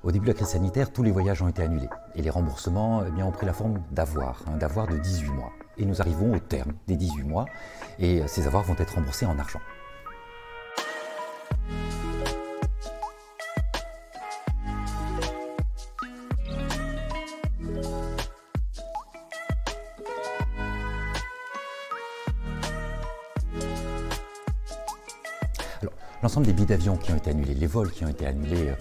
Au début de la crise sanitaire, tous les voyages ont été annulés et les remboursements ont pris la forme d'avoirs, d'avoirs de 18 mois. Et nous arrivons au terme des 18 mois et ces avoirs vont être remboursés en argent. L'ensemble des billets d'avion qui ont été annulés, les vols qui ont été annulés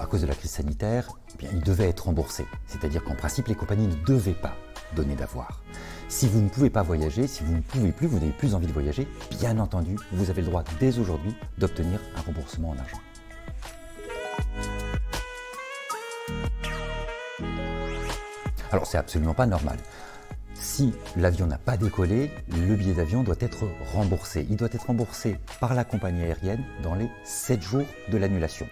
à cause de la crise sanitaire, ils devaient être remboursés. C'est-à-dire qu'en principe, les compagnies ne devaient pas donner d'avoir. Si vous ne pouvez pas voyager, si vous ne pouvez plus, vous n'avez plus envie de voyager, bien entendu, vous avez le droit dès aujourd'hui d'obtenir un remboursement en argent. Alors c'est absolument pas normal. Si l'avion n'a pas décollé, le billet d'avion doit être remboursé. Il doit être remboursé par la compagnie aérienne dans les 7 jours de l'annulation.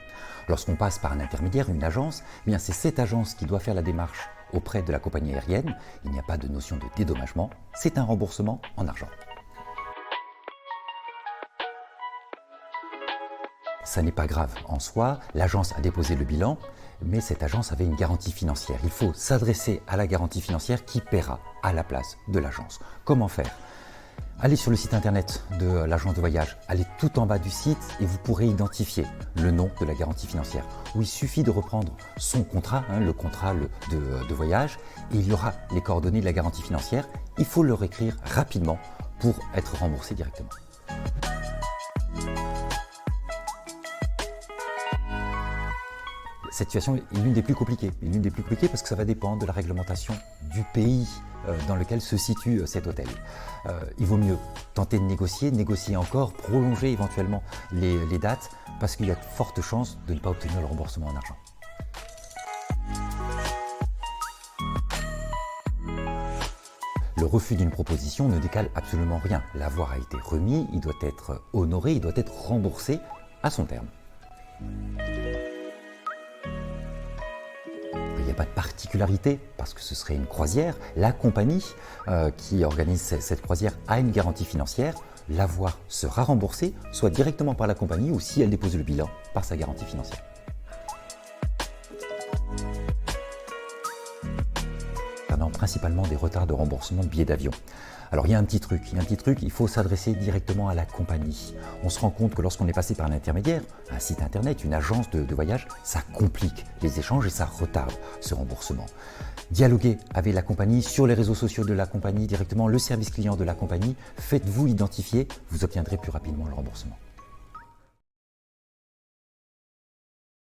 Lorsqu'on passe par un intermédiaire, une agence, c'est cette agence qui doit faire la démarche auprès de la compagnie aérienne. Il n'y a pas de notion de dédommagement, c'est un remboursement en argent. Ça n'est pas grave en soi, l'agence a déposé le bilan, mais cette agence avait une garantie financière. Il faut s'adresser à la garantie financière qui paiera à la place de l'agence. Comment faire? Allez sur le site internet de l'agence de voyage, allez tout en bas du site et vous pourrez identifier le nom de la garantie financière. Où il suffit de reprendre son contrat, le contrat de voyage, et il y aura les coordonnées de la garantie financière. Il faut leur écrire rapidement pour être remboursé directement. Cette situation est l'une des plus compliquées. Parce que ça va dépendre de la réglementation du pays dans lequel se situe cet hôtel. Il vaut mieux tenter de négocier encore, prolonger éventuellement les dates parce qu'il y a de fortes chances de ne pas obtenir le remboursement en argent. Le refus d'une proposition ne décale absolument rien. L'avoir a été remis, il doit être honoré, il doit être remboursé à son terme. Il n'y a pas de particularité parce que ce serait une croisière. La compagnie qui organise cette croisière a une garantie financière. L'avoir sera remboursé, soit directement par la compagnie ou si elle dépose le bilan par sa garantie financière. Principalement des retards de remboursement de billets d'avion. Alors il y a un petit truc, il faut s'adresser directement à la compagnie. On se rend compte que lorsqu'on est passé par un intermédiaire, un site internet, une agence de voyage, ça complique les échanges et ça retarde ce remboursement. Dialoguez avec la compagnie sur les réseaux sociaux de la compagnie, directement le service client de la compagnie, faites-vous identifier, vous obtiendrez plus rapidement le remboursement.